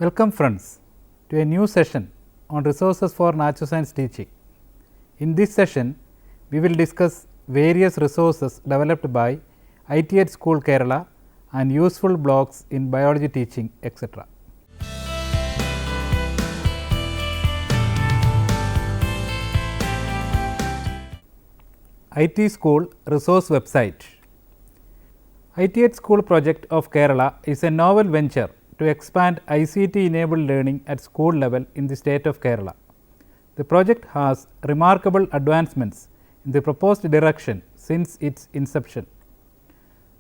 Welcome friends to a new session on resources for natural science teaching. In this session, we will discuss various resources developed by IT School Kerala and useful blogs in biology teaching, etc. IT School Resource Website. IT School Project of Kerala is a novel venture to expand ICT enabled learning at school level in the state of Kerala. The project has remarkable advancements in the proposed direction since its inception.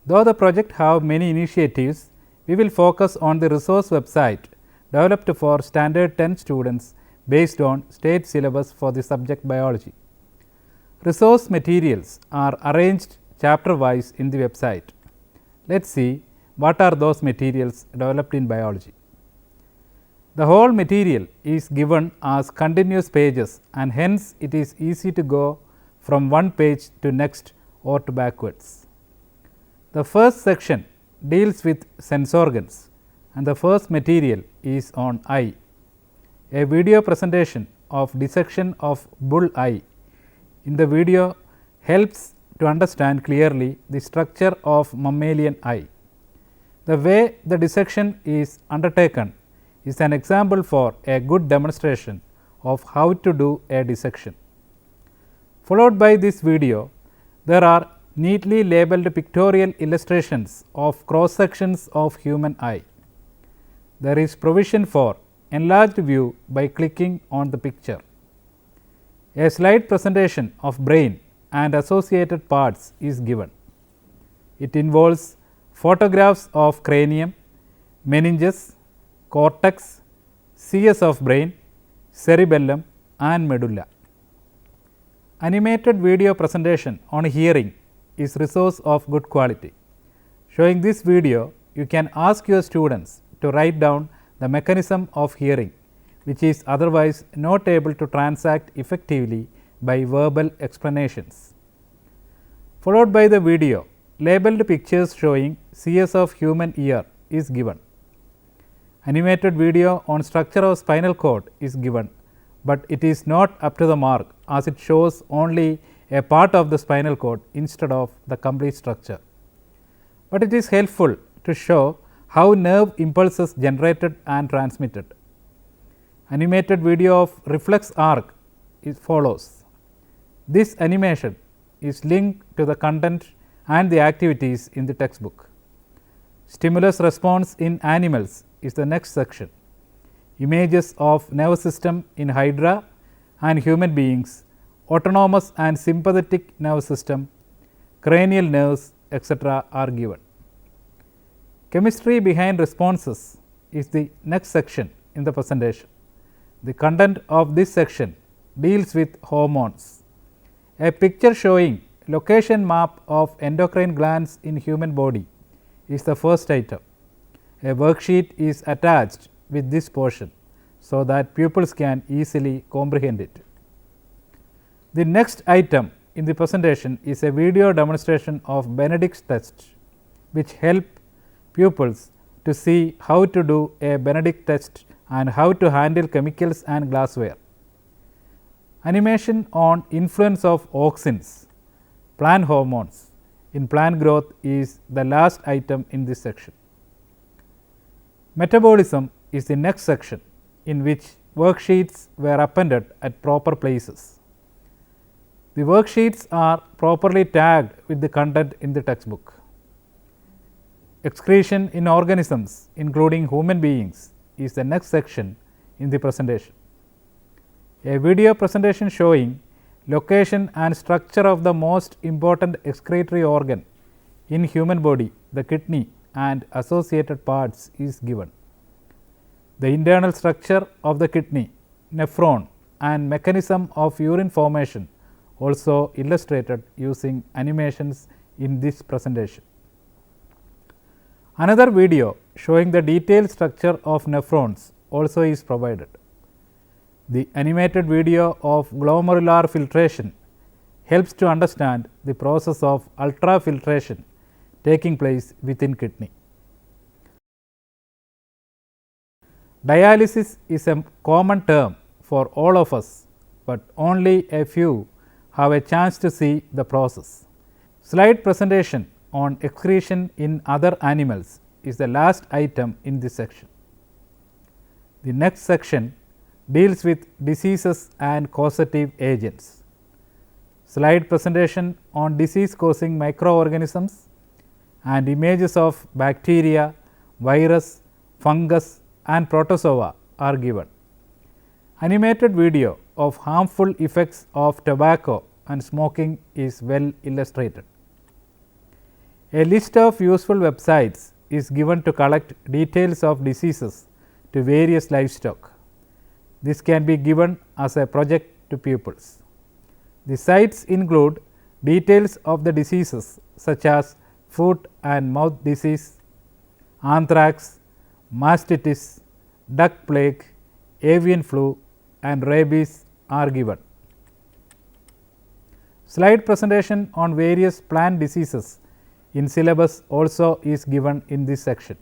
Though the project have many initiatives, we will focus on the resource website developed for standard 10 students based on state syllabus for the subject biology. Resource materials are arranged chapter wise in the website. Let us see what are those materials developed in biology. The whole material is given as continuous pages and hence it is easy to go from one page to next or to backwards. The first section deals with sense organs and the first material is on eye. A video presentation of dissection of bull eye in the video helps to understand clearly the structure of mammalian eye. The way the dissection is undertaken is an example for a good demonstration of how to do a dissection. Followed by this video, there are neatly labeled pictorial illustrations of cross sections of human eye. There is provision for enlarged view by clicking on the picture. A slide presentation of brain and associated parts is given. It involves photographs of cranium, meninges, cortex, CS of brain, cerebellum and medulla. Animated video presentation on hearing is resource of good quality. Showing this video, you can ask your students to write down the mechanism of hearing, which is otherwise not able to transact effectively by verbal explanations. Followed by the video, labeled pictures showing CS of human ear is given. Animated video on structure of spinal cord is given, but it is not up to the mark as it shows only a part of the spinal cord instead of the complete structure. But it is helpful to show how nerve impulses generated and transmitted. Animated video of reflex arc is follows. This animation is linked to the content and the activities in the textbook. Stimulus response in animals is the next section. Images of nervous system in hydra and human beings, autonomous and sympathetic nervous system, cranial nerves, etc. are given. Chemistry behind responses is the next section in the presentation. The content of this section deals with hormones. A picture showing location map of endocrine glands in human body is the first item. A worksheet is attached with this portion so that pupils can easily comprehend it. The next item in the presentation is a video demonstration of Benedict's test, which help pupils to see how to do a Benedict test and how to handle chemicals and glassware. Animation on influence of auxins, plant hormones in plant growth is the last item in this section. Metabolism is the next section in which worksheets were appended at proper places. The worksheets are properly tagged with the content in the textbook. Excretion in organisms including human beings is the next section in the presentation. A video presentation showing location and structure of the most important excretory organ in human body, the kidney and associated parts is given. The internal structure of the kidney, nephron and mechanism of urine formation also illustrated using animations in this presentation. Another video showing the detailed structure of nephrons also is provided. The animated video of glomerular filtration helps to understand the process of ultrafiltration taking place within kidney. Dialysis is a common term for all of us, but only a few have a chance to see the process. Slide presentation on excretion in other animals is the last item in this section. The next section deals with diseases and causative agents. Slide presentation on disease causing microorganisms and images of bacteria, virus, fungus and protozoa are given. Animated video of harmful effects of tobacco and smoking is well illustrated. A list of useful websites is given to collect details of diseases to various livestock. This can be given as a project to pupils. The sites include details of the diseases such as foot and mouth disease, anthrax, mastitis, duck plague, avian flu and rabies are given. Slide presentation on various plant diseases in syllabus also is given in this section.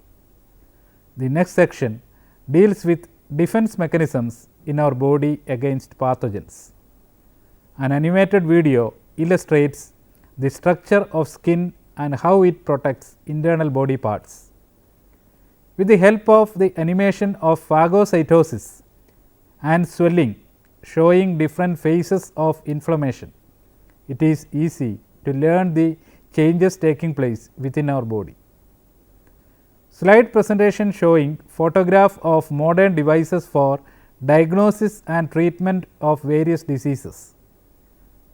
The next section deals with defense mechanisms in our body against pathogens. An animated video illustrates the structure of skin and how it protects internal body parts. With the help of the animation of phagocytosis and swelling showing different phases of inflammation, it is easy to learn the changes taking place within our body. Slide presentation showing photograph of modern devices for diagnosis and treatment of various diseases.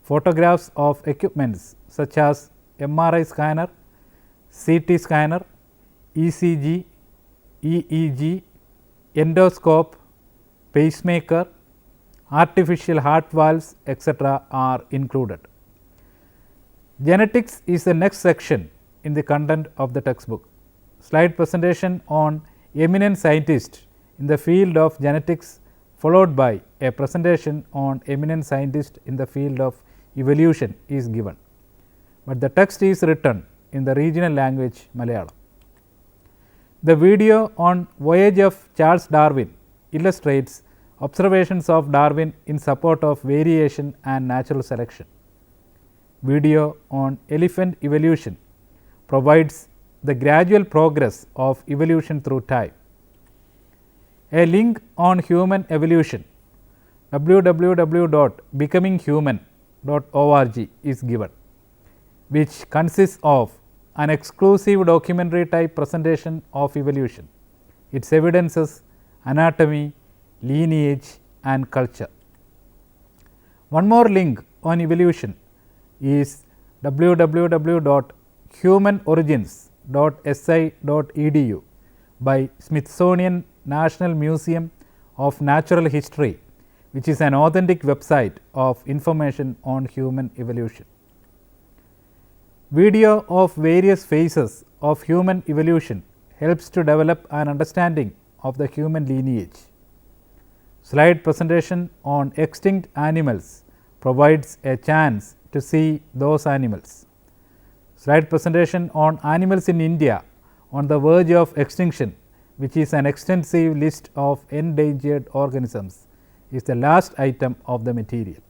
Photographs of equipments such as MRI scanner, CT scanner, ECG, EEG, endoscope, pacemaker, artificial heart valves etc. are included. Genetics is the next section in the content of the textbook. Slide presentation on eminent scientists in the field of genetics followed by a presentation on eminent scientists in the field of evolution is given, but the text is written in the regional language Malayalam. The video on voyage of Charles Darwin illustrates observations of Darwin in support of variation and natural selection. Video on elephant evolution provides the gradual progress of evolution through time. A link on human evolution www.becominghuman.org is given, which consists of an exclusive documentary type presentation of evolution, its evidences, anatomy, lineage and culture. One more link on evolution is www.humanorigins.si.edu by Smithsonian National Museum of Natural History, which is an authentic website of information on human evolution. Video of various phases of human evolution helps to develop an understanding of the human lineage. Slide presentation on extinct animals provides a chance to see those animals. Slide presentation on animals in India on the verge of extinction, which is an extensive list of endangered organisms, is the last item of the material.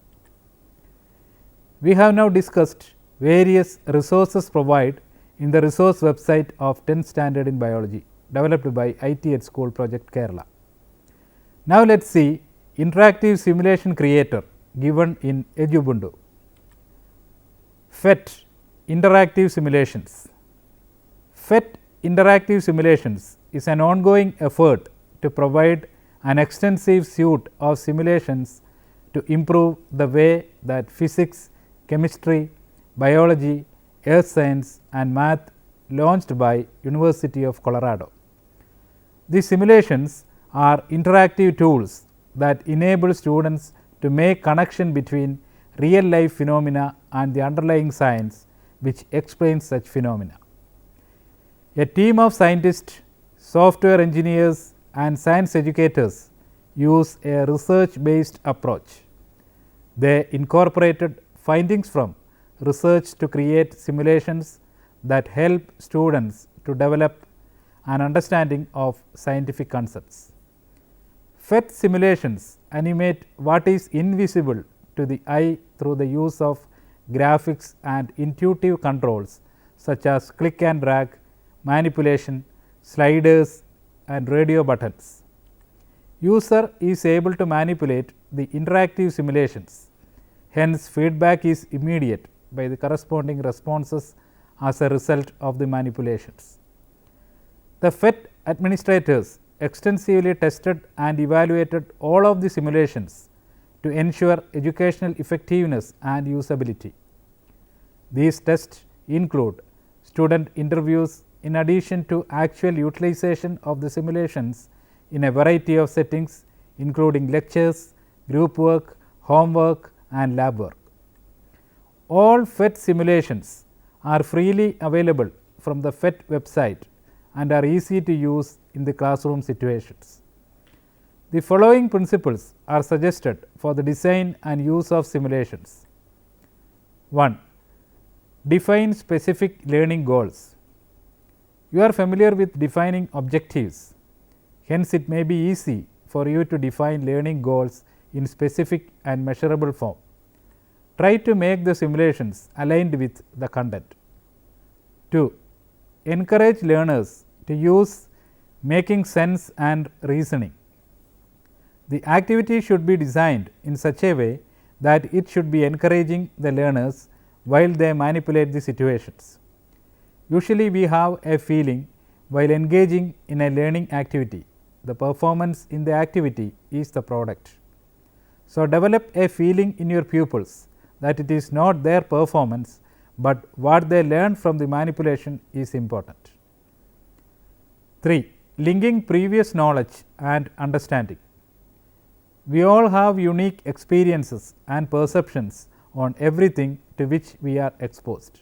We have now discussed various resources provided in the resource website of 10th standard in biology developed by IT@School Project Kerala. Now, let us see interactive simulation creator given in Edubuntu. PhET interactive simulations. PhET interactive simulations is an ongoing effort to provide an extensive suite of simulations to improve the way that physics, chemistry, biology, earth science and math launched by University of Colorado. These simulations are interactive tools that enable students to make connection between real life phenomena and the underlying science which explains such phenomena. A team of scientists, software engineers and science educators use a research based approach. They incorporated findings from research to create simulations that help students to develop an understanding of scientific concepts. PhET simulations animate what is invisible to the eye through the use of graphics and intuitive controls such as click and drag, manipulation, sliders and radio buttons. User is able to manipulate the interactive simulations, hence feedback is immediate by the corresponding responses as a result of the manipulations. The PhET administrators extensively tested and evaluated all of the simulations to ensure educational effectiveness and usability. These tests include student interviews in addition to actual utilization of the simulations in a variety of settings including lectures, group work, homework and lab work. All PhET simulations are freely available from the PhET website and are easy to use in the classroom situations. The following principles are suggested for the design and use of simulations. 1. Define specific learning goals. You are familiar with defining objectives, hence it may be easy for you to define learning goals in specific and measurable form. Try to make the simulations aligned with the content. 2. Encourage learners to use making sense and reasoning. The activity should be designed in such a way that it should be encouraging the learners while they manipulate the situations. Usually we have a feeling while engaging in a learning activity, the performance in the activity is the product. So, develop a feeling in your pupils that it is not their performance, but what they learn from the manipulation is important. 3. Linking previous knowledge and understanding. We all have unique experiences and perceptions on everything to which we are exposed.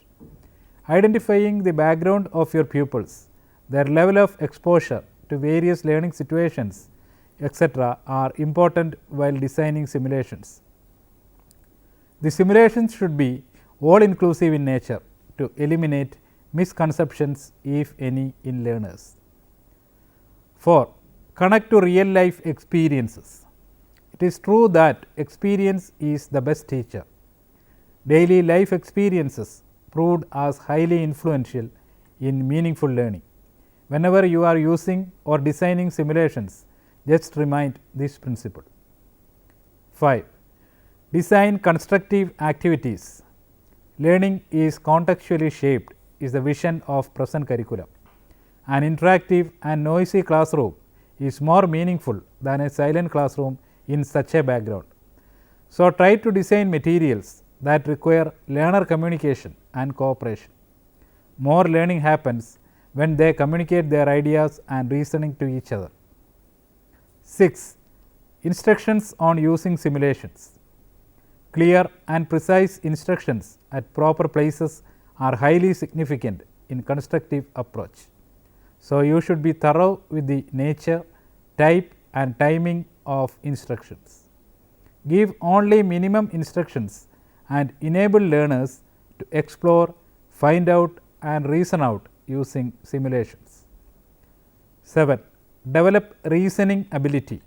Identifying the background of your pupils, their level of exposure to various learning situations, etc., are important while designing simulations. The simulations should be all inclusive in nature to eliminate misconceptions, if any, in learners. 4. Connect to real life experiences. It is true that experience is the best teacher. Daily life experiences proved as highly influential in meaningful learning. Whenever you are using or designing simulations, just remind this principle. 5. Design constructive activities. Learning is contextually shaped is the vision of present curriculum. An interactive and noisy classroom is more meaningful than a silent classroom in such a background. So, try to design materials that require learner communication and cooperation. More learning happens when they communicate their ideas and reasoning to each other. 6. Instructions on using simulations. Clear and precise instructions at proper places are highly significant in constructive approach. So, you should be thorough with the nature, type and timing of instructions. Give only minimum instructions and enable learners to explore, find out and reason out using simulations. 7. Develop reasoning ability.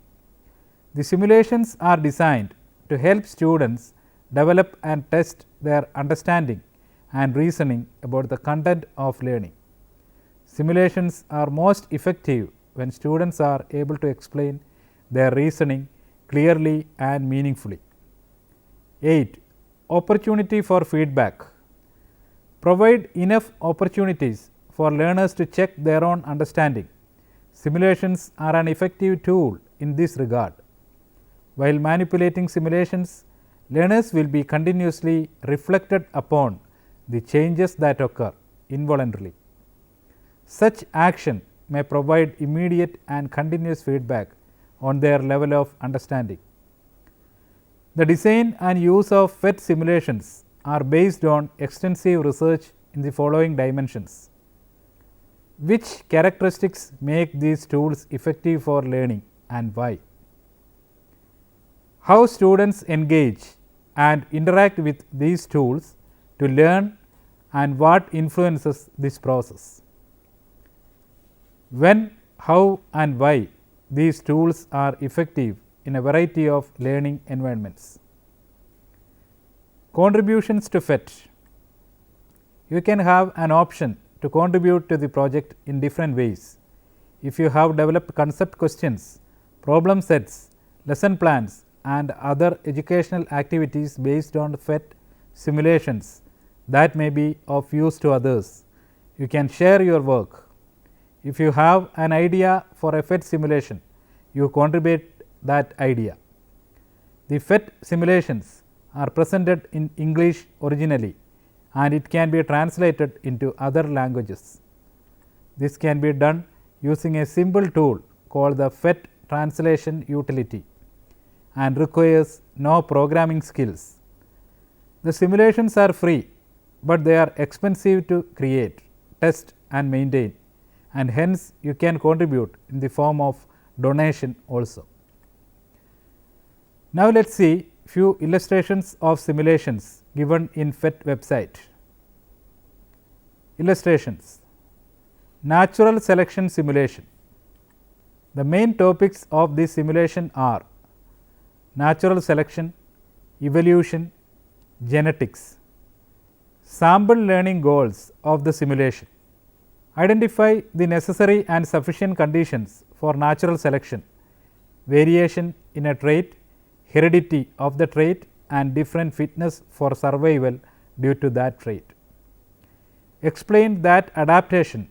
The simulations are designed to help students develop and test their understanding and reasoning about the content of learning. Simulations are most effective when students are able to explain their reasoning clearly and meaningfully. 8. Opportunity for feedback. Provide enough opportunities for learners to check their own understanding. Simulations are an effective tool in this regard. While manipulating simulations, learners will be continuously reflected upon the changes that occur involuntarily. Such action may provide immediate and continuous feedback on their level of understanding. The design and use of PhET simulations are based on extensive research in the following dimensions. Which characteristics make these tools effective for learning and why? How students engage and interact with these tools to learn and what influences this process. When, how and why these tools are effective in a variety of learning environments. Contributions to PhET. You can have an option to contribute to the project in different ways. If you have developed concept questions, problem sets, lesson plans and other educational activities based on PhET simulations that may be of use to others, you can share your work. If you have an idea for a PhET simulation, you contribute that idea. The PhET simulations are presented in English originally and it can be translated into other languages. This can be done using a simple tool called the PhET translation utility and requires no programming skills. The simulations are free, but they are expensive to create, test and maintain, and hence you can contribute in the form of donation also. Now, let us see few illustrations of simulations given in PhET website. Illustrations. Natural selection simulation. The main topics of this simulation are natural selection, evolution, genetics. Sample learning goals of the simulation. Identify the necessary and sufficient conditions for natural selection, variation in a trait, heredity of the trait and different fitness for survival due to that trait. Explain that adaptation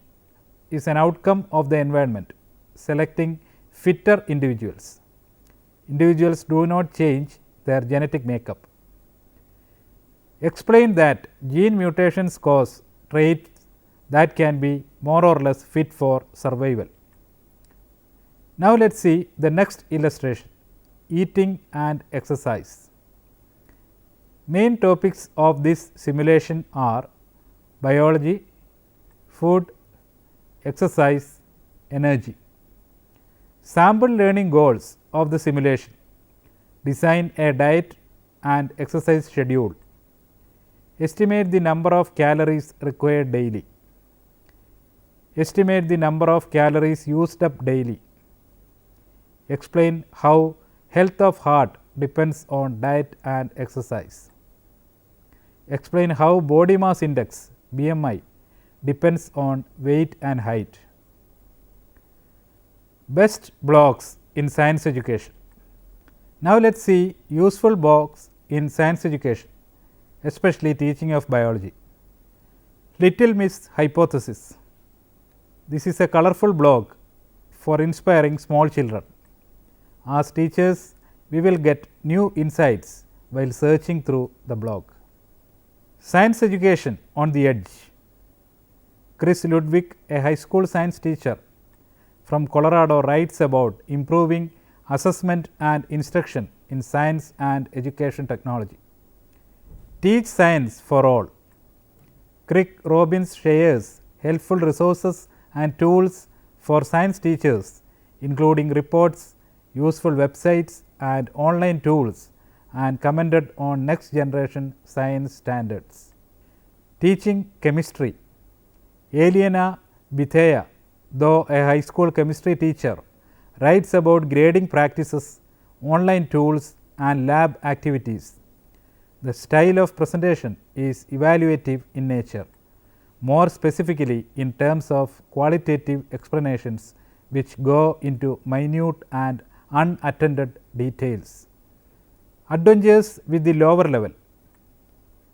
is an outcome of the environment, selecting fitter individuals. Individuals do not change their genetic makeup. Explain that gene mutations cause traits that can be more or less fit for survival. Now, let us see the next illustration, eating and exercise. Main topics of this simulation are biology, food, exercise, energy. Sample learning goals of the simulation. Design a diet and exercise schedule. Estimate the number of calories required daily. Estimate the number of calories used up daily. Explain how health of heart depends on diet and exercise. Explain how body mass index BMI depends on weight and height. Best blogs in science education. Now, let us see useful blogs in science education, especially teaching of biology. Little Miss Hypothesis. This is a colorful blog for inspiring small children. As teachers, we will get new insights while searching through the blog. Science education on the edge. Chris Ludwig, a high school science teacher from Colorado, writes about improving assessment and instruction in science and education technology. Teach science for all. Crick Robbins shares helpful resources and tools for science teachers, including reports, useful websites and online tools, and commented on next generation science standards. Teaching chemistry. Eliana Bithea, though a high school chemistry teacher, writes about grading practices, online tools and lab activities. The style of presentation is evaluative in nature, more specifically in terms of qualitative explanations which go into minute and unattended details. Adventures with the lower level.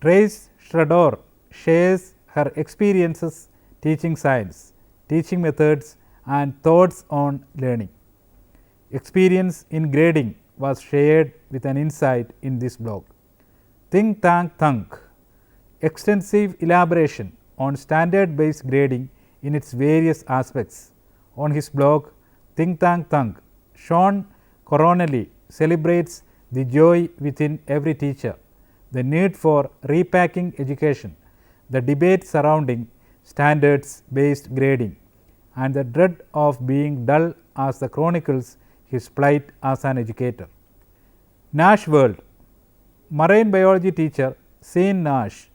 Trace Schrador shares her experiences teaching science, teaching methods and thoughts on learning. Experience in grading was shared with an insight in this blog. Think Tank Thunk. Extensive elaboration on standard based grading in its various aspects. On his blog Think Tank Thunk, Sean Coronelli celebrates the joy within every teacher, the need for repacking education, the debate surrounding standards based grading and the dread of being dull as the chronicles his plight as an educator. Nash World. Marine biology teacher Sean Nash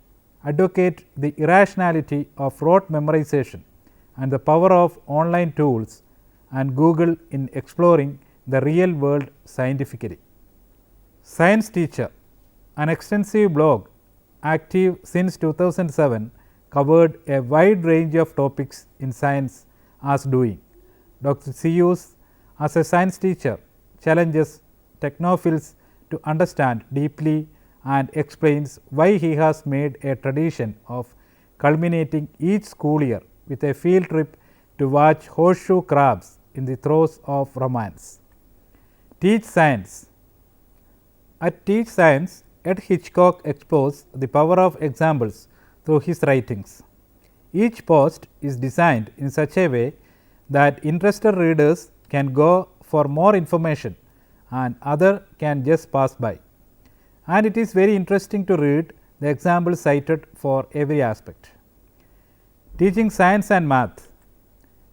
advocate the irrationality of rote memorization and the power of online tools and Google in exploring the real world scientifically. Science Teacher, an extensive blog active since 2007, covered a wide range of topics in science as doing. Dr. Seuss, as a science teacher, challenges technophiles to understand deeply and explains why he has made a tradition of culminating each school year with a field trip to watch horseshoe crabs in the throes of romance. Teach Science. At Teach Science, Ed Hitchcock explores the power of examples through his writings. Each post is designed in such a way that interested readers can go for more information and other can just pass by. And it is very interesting to read the examples cited for every aspect. Teaching Science and Math.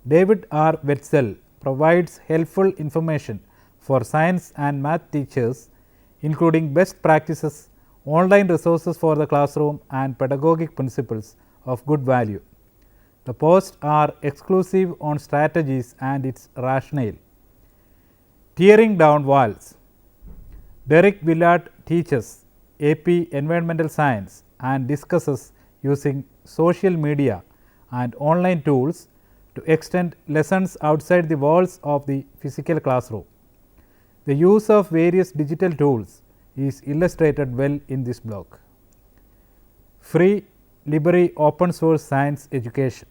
David R. Wetzel provides helpful information for science and math teachers, including best practices, online resources for the classroom and pedagogic principles of good value. The posts are exclusive on strategies and its rationale. Tearing Down Walls. Derek Willard teaches AP Environmental Science and discusses using social media and online tools to extend lessons outside the walls of the physical classroom. The use of various digital tools is illustrated well in this blog. Free Library Open Source Science Education.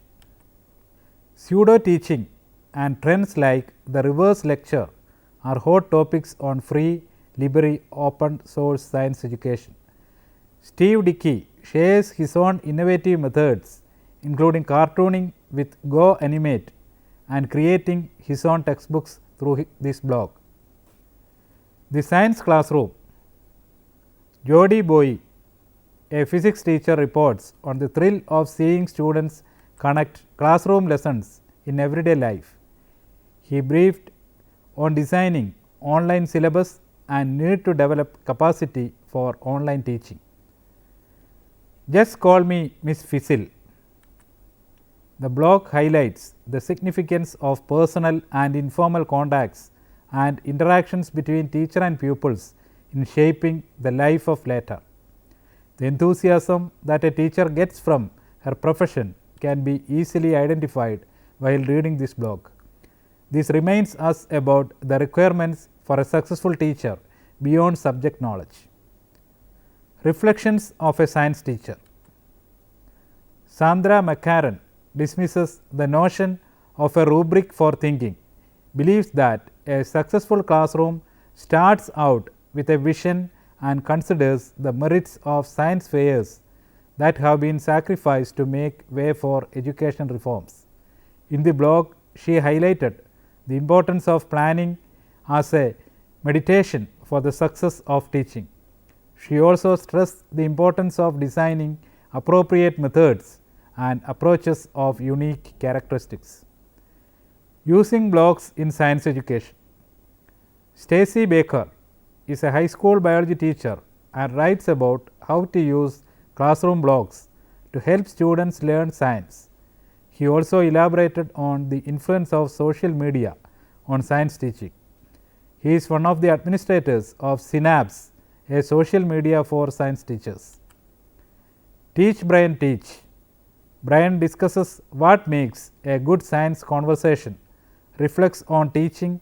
Pseudo teaching and trends like the reverse lecture are hot topics on free library open source science education. Steve Dickey shares his own innovative methods, including cartooning with Go Animate and creating his own textbooks through this blog. The Science Classroom. Jody Bowie, a physics teacher, reports on the thrill of seeing students connect classroom lessons in everyday life. He briefed on designing online syllabus and need to develop capacity for online teaching. Just Call Me Miss Fizzle. The blog highlights the significance of personal and informal contacts and interactions between teacher and pupils in shaping the life of later. The enthusiasm that a teacher gets from her profession can be easily identified while reading this blog. This reminds us about the requirements for a successful teacher beyond subject knowledge. Reflections of a Science Teacher. Sandra McCarran dismisses the notion of a rubric for thinking, believes that a successful classroom starts out with a vision and considers the merits of science fairs that have been sacrificed to make way for education reforms. In the blog, she highlighted the importance of planning as a meditation for the success of teaching. She also stressed the importance of designing appropriate methods and approaches of unique characteristics. Using blogs in science education. Stacy Baker is a high school biology teacher and writes about how to use classroom blogs to help students learn science. He also elaborated on the influence of social media on science teaching. He is one of the administrators of Synapse, a social media for science teachers. Teach Brian Teach. Brian discusses what makes a good science conversation, reflects on teaching,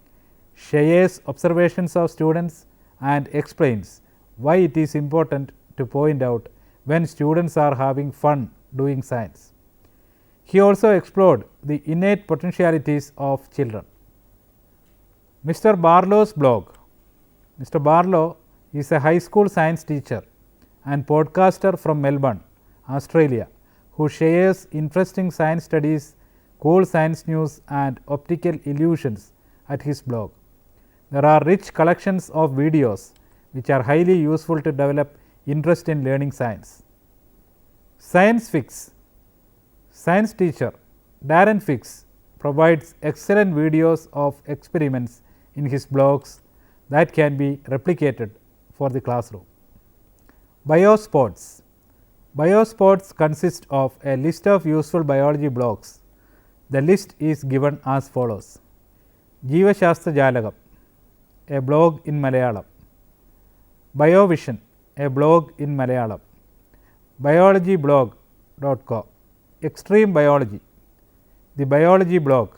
shares observations of students and explains why it is important to point out when students are having fun doing science. He also explored the innate potentialities of children. Mr. Barlow's blog. Mr. Barlow is a high school science teacher and podcaster from Melbourne, Australia, who shares interesting science studies, cool science news and optical illusions at his blog. There are rich collections of videos which are highly useful to develop interest in learning science. Science Fix. Science teacher Darren Fix provides excellent videos of experiments in his blogs that can be replicated for the classroom. Biosports. Biosports consist of a list of useful biology blogs. The list is given as follows. ജീവശാസ്ത്ര Jalakam, a blog in Malayalam. BioVision, a blog in Malayalam. biologyblog.com. Extreme Biology, the biology blog.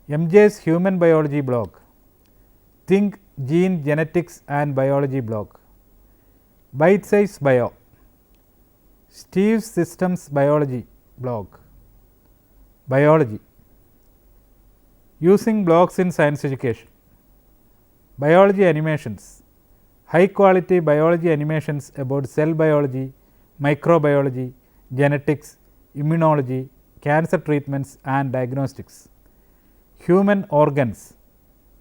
MJ's Human Biology blog. Think Gene Genetics and Biology blog. Bite Size Bio, Steve's Systems Biology blog. Biology, using blogs in science education. Biology animations, high quality biology animations about cell biology, microbiology, genetics, immunology, cancer treatments and diagnostics. Human organs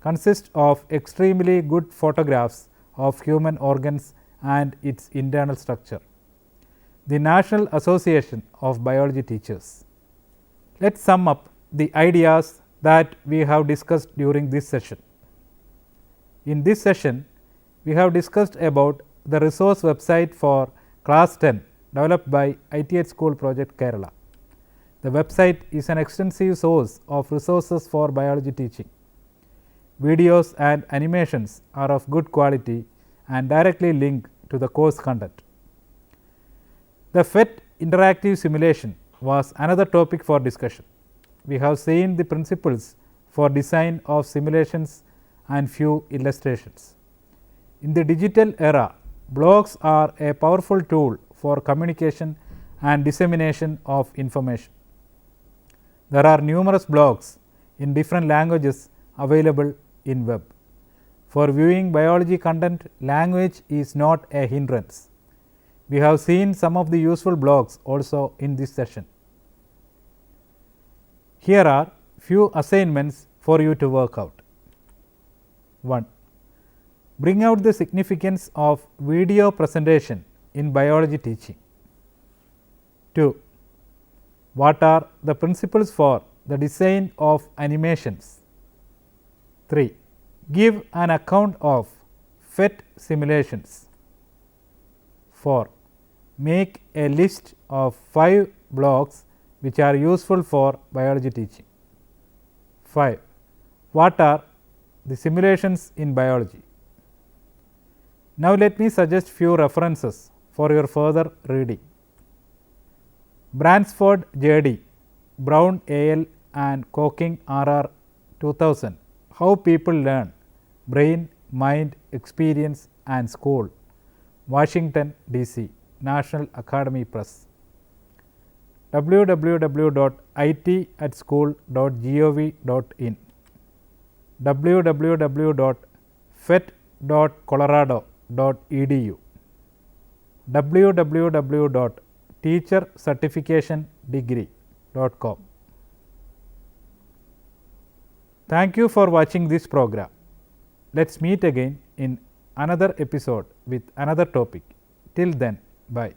consist of extremely good photographs of human organs and its internal structure. The National Association of Biology Teachers. Let's sum up the ideas that we have discussed during this session. In this session, we have discussed about the resource website for class 10 developed by ITH School Project Kerala. The website is an extensive source of resources for biology teaching. Videos and animations are of good quality and directly link to the course content. The PhET interactive simulation was another topic for discussion. We have seen the principles for design of simulations and few illustrations. In the digital era, blogs are a powerful tool for communication and dissemination of information. There are numerous blogs in different languages available in web. For viewing biology content, language is not a hindrance. We have seen some of the useful blogs also in this session. Here are few assignments for you to work out. 1. Bring out the significance of video presentation in biology teaching. 2. What are the principles for the design of animations? 3. Give an account of PhET simulations. 4. Make a list of 5 blogs which are useful for biology teaching. 5. What are the simulations in biology? Now, let me suggest few references for your further reading. Bransford J.D., Brown A.L. and Cocking R.R. 2000, How People Learn, Brain, Mind, Experience and School, Washington, D.C., National Academy Press. www.it@school.gov.in, www.phet.colorado.edu, www.teachercertificationdegree.com. Thank you for watching this program. Let's meet again in another episode with another topic. Till then, bye.